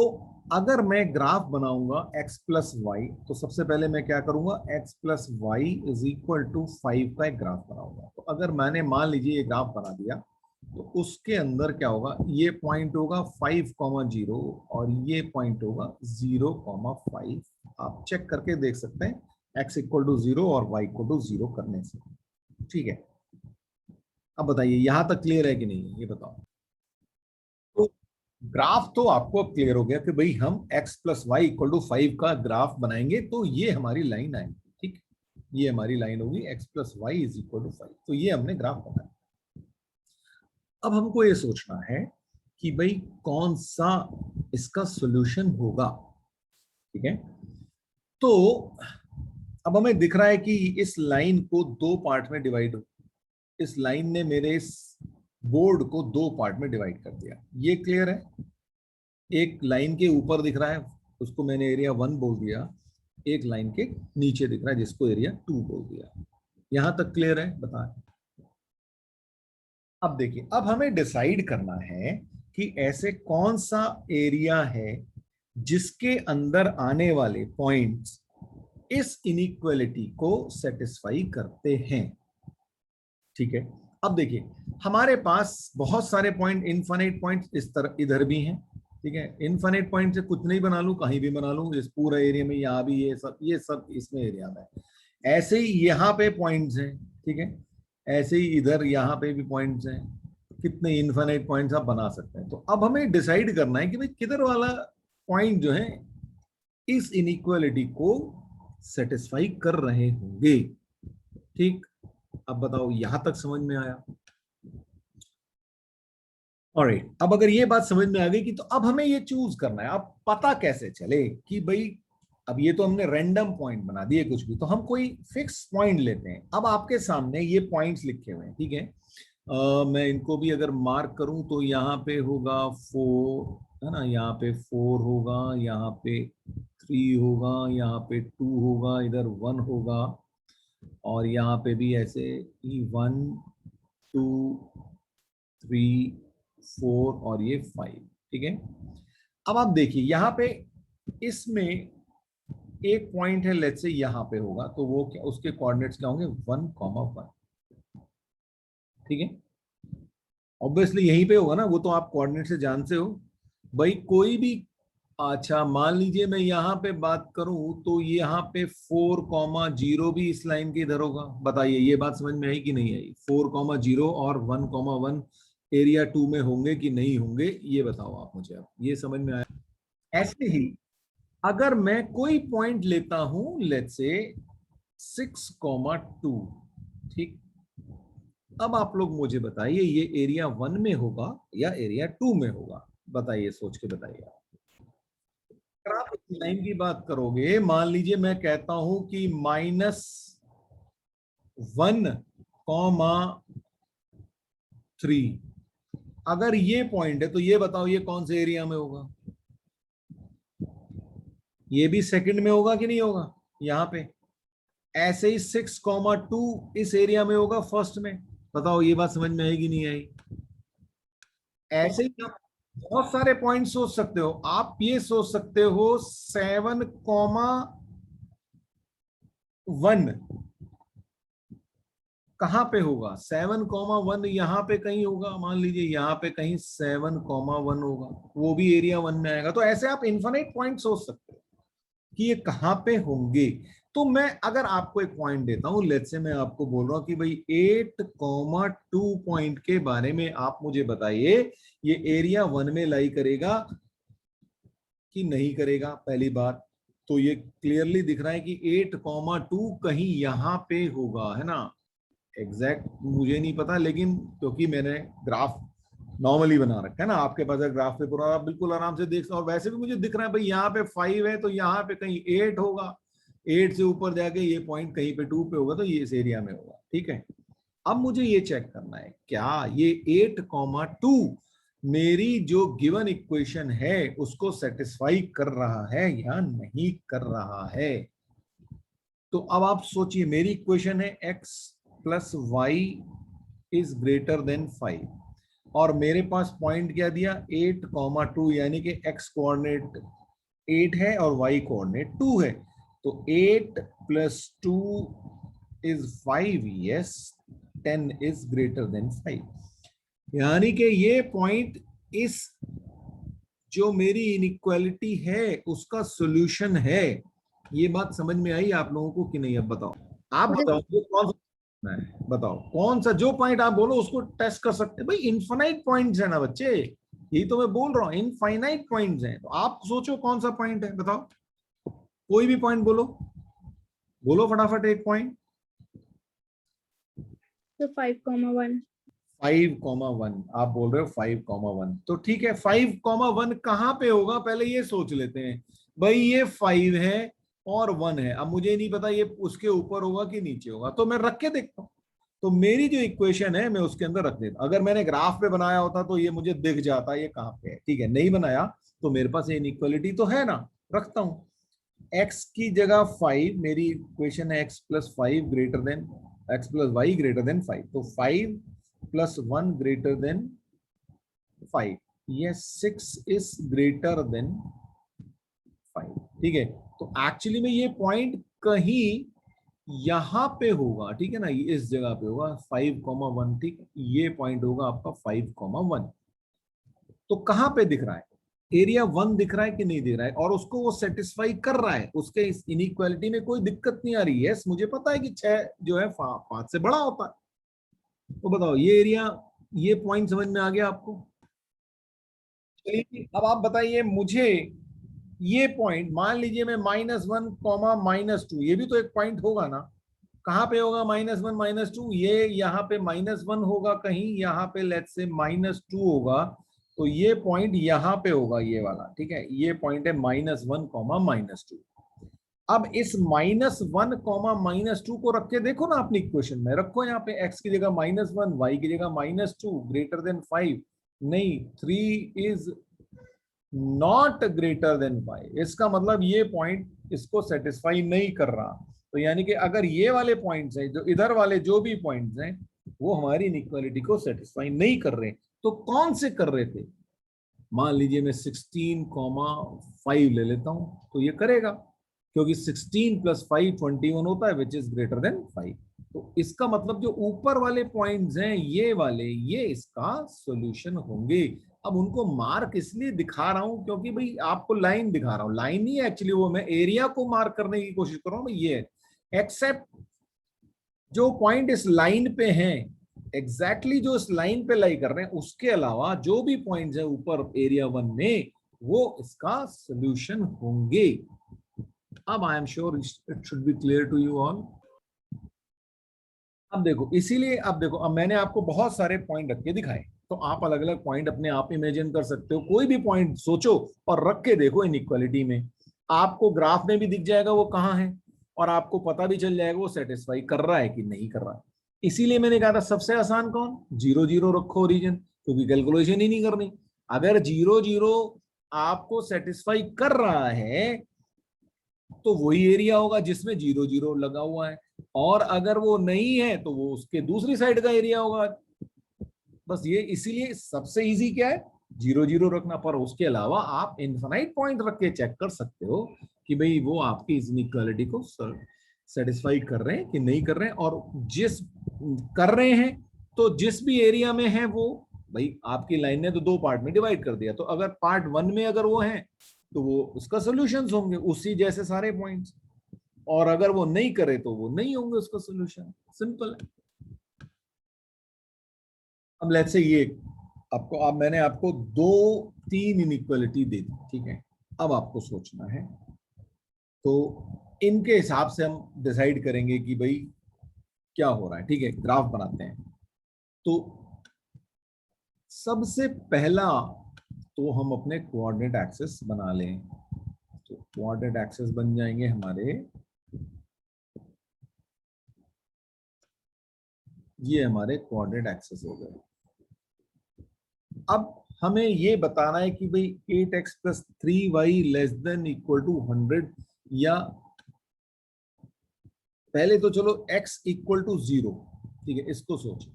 अगर मैं ग्राफ बनाऊंगा x + y, तो सबसे पहले मैं क्या करूंगा, x + y = 5 का एक ग्राफ बनाऊंगा। तो अगर मैंने मान लीजिए ये ग्राफ बना दिया, तो उसके अंदर क्या होगा, ये पॉइंट होगा 5,0 और ये पॉइंट होगा 0,5। आप चेक करके देख सकते हैं x = 0 और y = 0 करने से। ठीक है, अब बताइए यहां तक क्लियर है कि नहीं है, ये बताओ। तो ग्राफ तो आपको अब क्लियर हो गया कि भाई हम x + y = 5 का ग्राफ बनाएंगे तो ये हमारी लाइन आएगी। ठीक, ये हमारी लाइन होगी x + y = 5। तो ये हमने ग्राफ बनाया। अब हमको ये सोचना है कि भाई कौन सा इसका सॉल्यूशन होगा। ठीक है, तो अब हमें दिख रहा है कि इस लाइन को दो पार्ट में डिवाइड, इस लाइन ने मेरे इस बोर्ड को दो पार्ट में डिवाइड कर दिया, ये क्लियर है। एक लाइन के ऊपर दिख रहा है, उसको मैंने एरिया 1 बोल दिया। एक लाइन के नीचे दिख रहा है जिसको एरिया 2 बोल दिया। यहां तक क्लियर है, बताएं। अब देखिए, अब हमें डिसाइड करना है कि ऐसे कौन सा एरिया है जिसके अंदर आने वाले पॉइंट्स इस इनइक्वालिटी को सेटिस्फाई करते हैं। ठीक है, अब देखिए हमारे पास बहुत सारे पॉइंट, इनफाइनाइट पॉइंट इस तरह इधर भी हैं। ठीक है, इनफाइनाइट पॉइंट से कुछ नहीं बना लूं, कहीं भी बना लूं, इस पूरा एरिया में, यहाँ भी ये सब इसमें एरिया में। ऐसे ही यहाँ पे पॉइंट्स हैं। ठीक है, ऐसे ही इधर यहाँ पे भी पॉइंट्स हैं। कितने इनफाइनाइट पॉइंट्स आप बना सकते हैं। तो अब हमें डिसाइड करना है कि भाई किधर वाला पॉइंट जो है इस इनइक्वालिटी को सेटिस्फाई कर रहे होंगे। ठीक, अब बताओ यहां तक समझ में आया? ऑलराइट, अब अगर ये बात समझ में आ गई कि तो अब हमें ये चूज करना है। अब पता कैसे चले कि भाई, अब ये तो हमने रैंडम पॉइंट बना दिए कुछ भी, तो हम कोई फिक्स पॉइंट लेते हैं। अब आपके सामने ये पॉइंट्स लिखे हुए हैं। ठीक है, मैं इनको भी अगर मार्क करूं तो यहाँ पे होगा 4, है ना, यहाँ पे 4 होगा, यहाँ पे 3 होगा, यहाँ पे 2 होगा, इधर 1 होगा, और यहाँ पे भी ऐसे ही 1 2 3 4 और ये 5। ठीक है, अब आप देखिए यहाँ पे इसमें एक पॉइंट है, लेट्स से यहाँ पे होगा, तो वो क्या, उसके कोऑर्डिनेट्स क्या होंगे, 1,1। ठीक है, ऑब्वियसली यहीं पे होगा ना, वो तो आप कोऑर्डिनेट से जानते हो भाई, कोई भी। अच्छा, मान लीजिए मैं यहाँ पे बात करूं तो यहाँ पे 4,0 भी इस लाइन के इधर होगा। बताइए ये बात समझ में आई कि नहीं आई? 4,0 और 1,1 एरिया 2 में होंगे कि नहीं होंगे, ये बताओ आप मुझे। अब ये समझ में आया? ऐसे ही अगर मैं कोई पॉइंट लेता हूं, लेट्स से 6,2। ठीक, अब आप लोग मुझे बताइए ये एरिया 1 में होगा या एरिया 2 में होगा, बताइए, सोच के बताइए। अगर आप इस लाइन की बात करोगे, मान लीजिए मैं कहता हूं कि -1,3, अगर ये पॉइंट है तो ये बताओ ये कौन से एरिया में होगा? ये भी सेकंड में होगा कि नहीं होगा? यहां पे ऐसे ही 6,2 इस एरिया में होगा फर्स्ट में। बताओ ये बात समझ में आएगी नहीं आई? ऐसे ही आप बहुत सारे पॉइंट सोच सकते हो। आप ये सोच सकते हो 7,1 कहां पे होगा? 7,1 यहां पे कहीं होगा, मान लीजिए यहां पे कहीं 7,1 होगा, वो भी एरिया 1 में आएगा। तो ऐसे आप इन्फिनिट पॉइंट सोच सकते हो कि ये कहां पे होंगे। तो मैं अगर आपको एक पॉइंट देता हूं, लेट्स से मैं आपको बोल रहा हूं कि भाई 8,2 पॉइंट के बारे में आप मुझे बताइए, ये एरिया 1 में लाई करेगा कि नहीं करेगा? पहली बात तो ये क्लियरली दिख रहा है कि 8,2 कहीं यहां पे होगा, है ना? एग्जैक्ट मुझे नहीं पता, लेकिन क्योंकि मैंने ग्राफ नॉर्मली बना रखा है ना, आपके पास अगर ग्राफ पेपर आप बिल्कुल आराम से देख सकते। और वैसे भी मुझे दिख रहा है भाई यहाँ पे 5 है तो यहाँ पे कहीं 8 होगा, 8 से ऊपर जाके ये पॉइंट कहीं पे 2 पे होगा, तो ये इस एरिया में होगा। ठीक है, अब मुझे ये चेक करना है क्या ये 8,2 मेरी जो गिवन इक्वेशन है उसको सेटिस्फाई कर रहा है या नहीं कर रहा है। तो अब आप सोचिए, मेरी इक्वेशन है x plus y is greater than 5, और मेरे पास पॉइंट क्या दिया? 8,2, यानी कि x कोऑर्डिनेट 8 है और y कोऑर्डिनेट 2 है। तो 8 plus 2 is 5, yes, 10 is greater than 5, यानी कि ये पॉइंट इस जो मेरी इनइक्वालिटी है उसका सॉल्यूशन है। ये बात समझ में आई आप लोगों को कि नहीं? अब बताओ, आप बताओ कौन सा है, बताओ कौन सा, जो पॉइंट आप बोलो उसको टेस्ट कर सकते हैं। भाई इनफाइनाइट पॉइंट्स है ना बच्चे, यही तो मैं बोल रहा हूँ, इनफाइनाइट पॉइंट्स हैं। तो आप सोचो कौन सा पॉइंट है, बताओ कोई भी पॉइंट बोलो, बोलो फटाफट एक पॉइंट। तो 5,1 5,1 आप बोल रहे हो? 5,1 तो ठीक है, 5,1 कहां पे होगा पहले ये सोच लेते हैं। भाई ये 5 है और 1 है, अब मुझे नहीं पता ये उसके ऊपर होगा कि नीचे होगा, तो मैं रख के देखता हूँ। तो मेरी जो इक्वेशन है मैं उसके अंदर रख देता। अगर मैंने ग्राफ पे बनाया होता तो ये मुझे दिख जाता ये कहाँ पे है। ठीक है, नहीं बनाया तो मेरे पास इनइक्वालिटी तो है ना, रखता हूँ। x की जगह 5, मेरी इक्वेशन है x plus 5 greater than x plus y greater than 5, तो 5 प्लस 1 ग्रेटर देन 5, ये 6 इज ग्रेटर देन 5। ठीक है, तो एक्चुअली में ये पॉइंट कहीं यहां पे होगा, ठीक है ना, इस जगह पे होगा 5,1। ठीक, ये पॉइंट होगा आपका 5,1। तो कहां पे दिख रहा है? एरिया 1 दिख रहा है कि नहीं दिख रहा है? और उसको वो सेटिस्फाई कर रहा है, उसके इस इनइक्वालिटी में कोई दिक्कत नहीं आ रही है। यस, मुझे पता है कि 6 जो है 5 से बड़ा होता है। तो बताओ ये एरिया, ये पॉइंट समझ में आ गया आपको? चलिए अब आप बताइए मुझे, ये पॉइंट मान लीजिए मैं -1, -2, ये भी तो एक पॉइंट होगा ना? कहां पे होगा -1, -2? ये यहाँ पे -1 होगा कहीं, यहाँ पे लेट्स से -2 होगा, तो ये पॉइंट यहाँ पे होगा, ये वाला। ठीक है, ये पॉइंट है -1, -2। अब इस -1, -2 को रख के देखो ना अपनी इक्वेशन में, रखो यहाँ पे x की जगह -1, y की जगह -2, ग्रेटर देन 5। नहीं, 3 इज नॉट ग्रेटर देन 5, इसका मतलब ये पॉइंट इसको सेटिस्फाई नहीं कर रहा। तो यानी कि अगर ये वाले पॉइंट्स हैं, जो इधर वाले जो भी पॉइंट्स हैं, वो हमारी इनइक्वालिटी को सेटिस्फाई नहीं कर रहे, तो कौन से कर रहे थे? मान लीजिए मैं 16,5 ले लेता हूं, तो ये करेगा, क्योंकि 16 प्लस 5 21 होता है, विच इज ग्रेटर देन 5। तो इसका मतलब जो ऊपर वाले पॉइंट्स हैं ये वाले, ये इसका सॉल्यूशन होंगे। अब उनको मार्क इसलिए दिखा रहा हूं क्योंकि भाई आपको लाइन दिखा रहा हूं, लाइन नहीं है एक्चुअली, वो मैं एरिया को मार्क करने की कोशिश कर रहा हूं। ये एक्सेप्ट जो पॉइंट इस लाइन पे हैं, एग्जैक्टली जो इस लाइन पे लाई कर रहे हैं, उसके अलावा जो भी पॉइंट्स हैं ऊपर एरिया 1 में, वो इसका सॉल्यूशन होंगे। अब I am sure it should be clear to you all. अब देखो, इसीलिए अब देखो, अब मैंने आपको बहुत सारे पॉइंट रख के दिखाए, तो आप अलग अलग पॉइंट अपने आप इमेजिन कर सकते हो। कोई भी पॉइंट सोचो और रख के देखो इनइक्वालिटी में, आपको ग्राफ में भी दिख जाएगा वो कहाँ है, और आपको पता भी चल जाएगा वो सेटिस्फाई कर रहा है कि नहीं कर रहा है। इसीलिए मैंने कहा था सबसे आसान कौन, जीरो जीरो रखो ओरिजिन, क्योंकि कैलकुलेशन ही नहीं करनी। अगर जीरो जीरो आपको सेटिस्फाई कर रहा है तो वही एरिया होगा जिसमें जीरो जीरो लगा हुआ है, और अगर वो नहीं है तो वो उसके दूसरी साइड का एरिया होगा। बस ये, इसीलिए सबसे इजी क्या है, जीरो जीरो रखना। पर उसके अलावा आप इनफाइनाइट पॉइंट रख के चेक कर सकते हो कि भाई वो आपकी इस इनइक्वालिटी को सेटिस्फाई कर रहे हैं कि नहीं कर रहे हैं। और जिस कर रहे हैं तो जिस भी एरिया में है वो, भाई आपकी लाइन ने तो दो पार्ट में डिवाइड कर दिया, तो अगर पार्ट वन में अगर वो है तो वो उसका सोल्यूशन होंगे उसी जैसे सारे पॉइंट्स, और अगर वो नहीं करे तो वो नहीं होंगे उसका सोल्यूशन। सिंपल है। अब लेट्स से ये आपको, अब मैंने आपको दो तीन इनइक्वालिटी दे दी, ठीक है। अब आपको सोचना है, तो इनके हिसाब से हम डिसाइड करेंगे कि भाई क्या हो रहा है, ठीक है। ग्राफ बनाते हैं। तो सबसे पहला तो हम अपने कोऑर्डिनेट एक्सिस बना लें। तो कोऑर्डिनेट एक्सिस बन जाएंगे हमारे, ये हमारे कोऑर्डिनेट एक्सिस हो गए। अब हमें ये बताना है कि भाई 8x plus 3y less than equal to 100, या पहले तो चलो x इक्वल टू 0, ठीक है, इसको सोचो।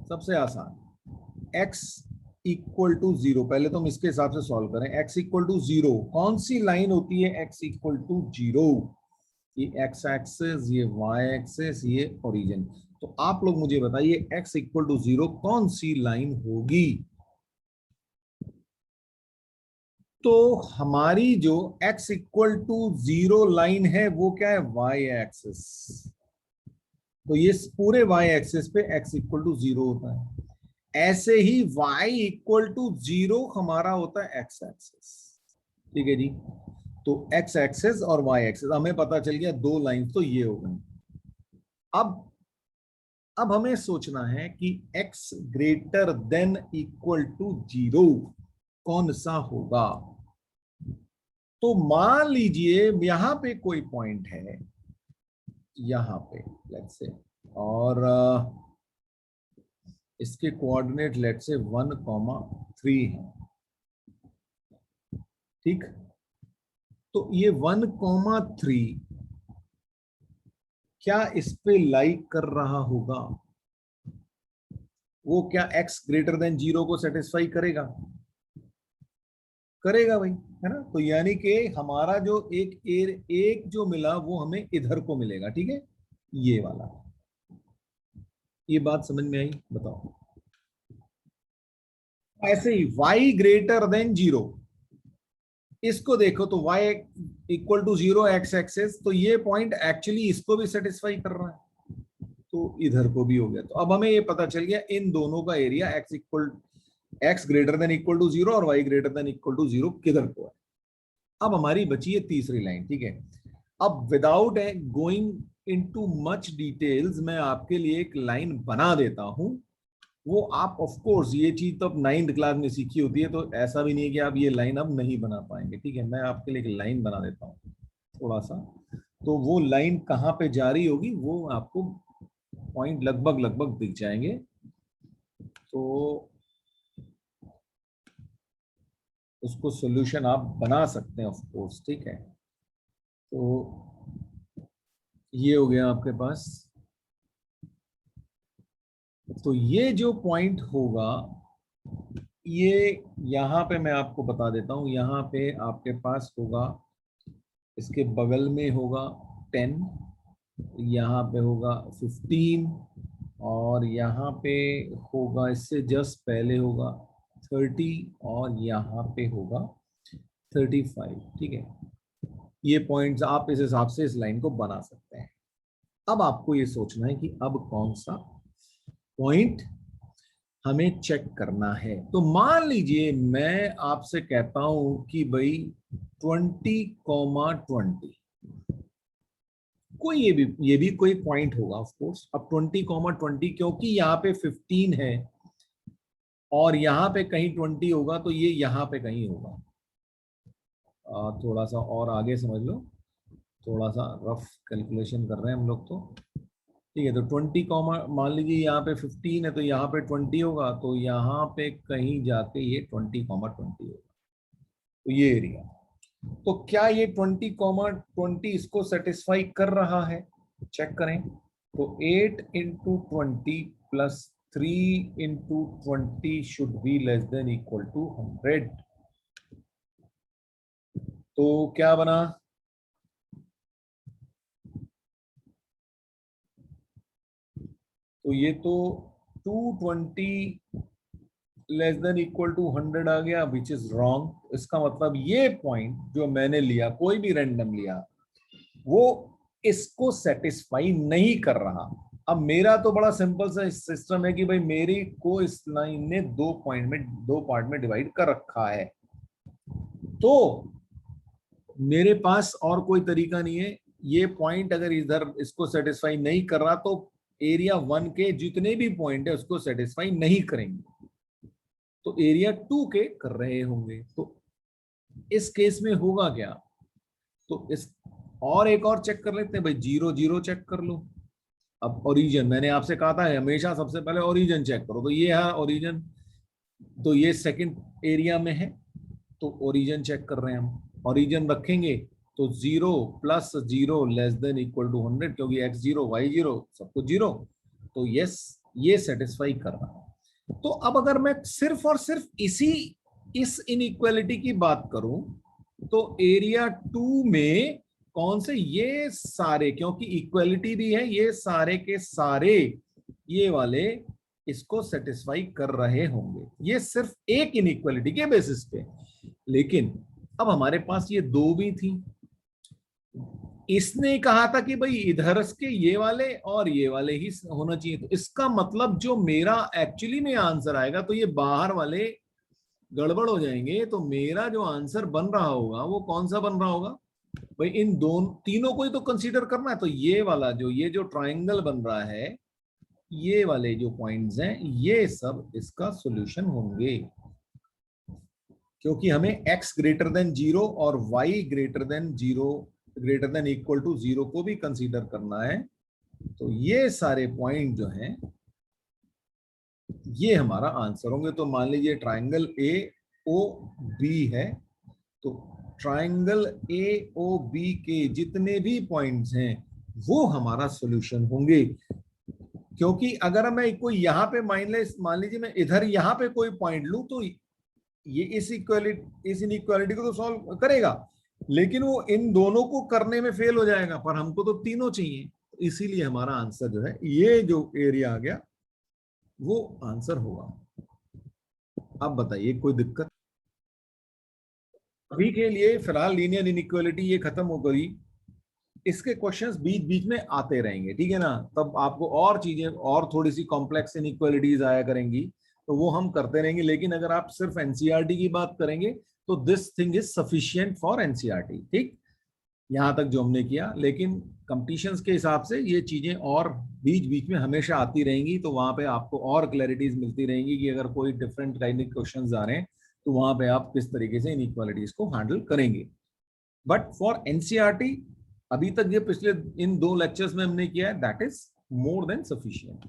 सबसे आसान, x इक्वल टू 0, पहले तो हम इसके हिसाब से सॉल्व करें। x इक्वल टू 0 कौन सी लाइन होती है, x इक्वल टू 0? ये x एक्सेस, ये y एक्सेस, ये ओरिजिन। तो आप लोग मुझे बताइए x इक्वल टू 0 कौन सी लाइन होगी? तो हमारी जो x इक्वल टू 0 लाइन है वो क्या है, y एक्सिस। तो ये पूरे y एक्सिस पे x इक्वल टू 0 होता है। ऐसे ही y इक्वल टू 0 हमारा होता है x एक्सिस, ठीक है जी। तो x एक्सिस और y एक्सिस हमें पता चल गया, दो लाइन तो ये हो गई। अब हमें सोचना है कि x greater than equal to 0 कौन सा होगा। तो मान लीजिए यहां पे कोई पॉइंट है, यहां पे लेट्स से, और इसके कोऑर्डिनेट लेट्स से 1,3 है, ठीक। तो ये 1,3 क्या इस पे लाइक कर रहा होगा? वो क्या x ग्रेटर देन 0 को सेटिस्फाई करेगा? करेगा भाई, है ना। तो यानी कि हमारा जो एक जो मिला वो हमें इधर को मिलेगा, ठीक है, ये वाला। ये बात समझ में आई? बताओ। ऐसे ही y ग्रेटर देन 0, इसको देखो तो y equal to 0 x axis, तो ये पॉइंट एक्चुअली इसको भी सेटिस्फाई कर रहा है, तो इधर को भी हो गया। तो अब हमें ये पता चल गया इन दोनों का area x greater than equal to 0 और y greater than equal to 0 किधर को है। अब हमारी बची है तीसरी लाइन, ठीक है। अब without going into much details मैं आपके लिए एक लाइन बना देता हूं। वो आप ऑफ कोर्स ये चीज तो अब 9th क्लास में सीखी होती है, तो ऐसा भी नहीं है कि आप ये लाइन अब नहीं बना पाएंगे, ठीक है। मैं आपके लिए एक लाइन बना देता हूँ थोड़ा सा। तो वो लाइन कहाँ पे जारी होगी वो आपको पॉइंट लगभग लगभग दिख जाएंगे। तो उसको सॉल्यूशन आप बना सकते हैं ऑफ कोर्स, ठीक है। तो ये हो गया आपके पास। तो ये जो पॉइंट होगा, ये यहाँ पे मैं आपको बता देता हूँ, यहाँ पे आपके पास होगा, इसके बगल में होगा 10, यहाँ पे होगा 15, और यहाँ पे होगा इससे जस्ट पहले होगा 30, और यहाँ पे होगा 35, ठीक है। ये पॉइंट्स आप इस हिसाब से इस लाइन को बना सकते हैं। अब आपको ये सोचना है कि अब कौन सा पॉइंट हमें चेक करना है। तो मान लीजिए मैं आपसे कहता हूं कि भाई 20,20 कोई ये भी कोई पॉइंट होगा ऑफ कोर्स। अब 20,20 क्योंकि यहाँ पे 15 है और यहाँ पे कहीं 20 होगा तो ये यहाँ पे कहीं होगा। थोड़ा सा और आगे समझ लो, थोड़ा सा रफ कैलकुलेशन कर रहे हैं हम लोग तो। ठीक है, तो 20 मान लीजिए यहाँ पे 15 है तो यहाँ पे 20 होगा, तो यहाँ पे कहीं जाके ये 20,20 होगा, तो ये एरिया। तो क्या ये 20,20 इसको सेटिस्फाई कर रहा है? चेक करें। तो 8 into 20 plus 3 into 20 should be less than equal to 100। तो क्या बना? तो ये तो 220 लेस देन इक्वल टू 100 आ गया, विच इज रॉन्ग। इसका मतलब ये पॉइंट जो मैंने लिया, कोई भी रैंडम लिया, वो इसको सेटिस्फाई नहीं कर रहा। अब मेरा तो बड़ा सिंपल सा सिस्टम है कि भाई मेरी को इस लाइन ने दो पार्ट में डिवाइड कर रखा है, तो मेरे पास और कोई तरीका नहीं है। ये पॉइंट अगर इधर इसको सेटिस्फाई नहीं कर रहा तो एरिया 1 के जितने भी पॉइंट है उसको सेटिस्फाई नहीं करेंगे, तो एरिया 2 के कर रहे होंगे। तो इस केस में होगा क्या? तो इस और एक और चेक कर लेते हैं भाई, 0 0 चेक कर लो। अब ओरिजिन मैंने आपसे कहा था हमेशा सबसे पहले ओरिजिन चेक करो, तो ये है ओरिजिन, तो ये सेकंड एरिया में है, तो ओरिजिन चेक कर रहे हैं हम। ओरिजिन रखेंगे तो 0 plus 0 less than equal to 100, क्योंकि x 0 y 0 सब कुछ 0, तो यस ये सेटिस्फाई कर रहा है। तो अब अगर मैं सिर्फ और सिर्फ इस इनइक्वालिटी की बात करूं, तो एरिया 2 में कौन से ये सारे, क्योंकि इक्वालिटी भी है, ये सारे के सारे ये वाले इसको सेटिस्फाई कर रहे होंगे, ये सिर्फ एक इनइक्वालिटी के बेसिस पे। लेकिन अब हमारे पास ये दो भी थी, इसने कहा था कि भाई इधर के ये वाले और ये वाले ही होना चाहिए, तो इसका मतलब जो मेरा एक्चुअली में आंसर आएगा, तो ये बाहर वाले गड़बड़ हो जाएंगे, तो मेरा जो आंसर बन रहा होगा वो कौन सा बन रहा होगा भाई? इन दोनों तीनों को ही तो कंसीडर करना है, तो ये वाला ये जो ट्राइंगल बन रहा है, ये वाले जो पॉइंट्स हैं ये सब इसका सॉल्यूशन होंगे, क्योंकि हमें x ग्रेटर देन 0 और y greater than equal to 0 को भी कंसीडर करना है। तो ये सारे पॉइंट जो हैं ये हमारा आंसर होंगे। तो मान लीजिए ट्राइंगल AOB है, तो ट्राइंगल AOB के जितने भी पॉइंट्स हैं वो हमारा सॉल्यूशन होंगे, क्योंकि अगर मैं कोई यहाँ पे मान लीजिए मैं इधर यहाँ पे कोई पॉइंट लूं, तो ये इस इनइक्वालिटी को तो सॉल्व करेगा, लेकिन वो इन दोनों को करने में फेल हो जाएगा, पर हमको तो तीनों चाहिए, इसीलिए हमारा आंसर जो है ये जो एरिया आ गया वो आंसर होगा। अब बताइए कोई दिक्कत? अभी के लिए फिलहाल लीनियर इनइक्वालिटी ये खत्म हो गई, इसके क्वेश्चंस बीच बीच में आते रहेंगे, ठीक है ना? तब आपको और चीजें और थोड़ी सी कॉम्प्लेक्स इनइक्वालिटीज आया करेंगी, तो वो हम करते रहेंगे। लेकिन अगर आप सिर्फ एनसीईआरटी की बात करेंगे तो this thing is sufficient for NCERT, ठीक, यहां तक जो हमने किया। लेकिन कंपटीशंस के हिसाब से ये चीजें और बीच बीच में हमेशा आती रहेंगी, तो वहां पे आपको और क्लैरिटीज मिलती रहेंगी कि अगर कोई डिफरेंट काइंड के क्वेश्चंस आ रहे हैं तो वहां पे आप किस तरीके से इनइक्वालिटीज को हैंडल करेंगे। बट फॉर एनसीईआरटी अभी तक ये पिछले इन 2 लेक्चर्स में हमने किया है, that is more than sufficient.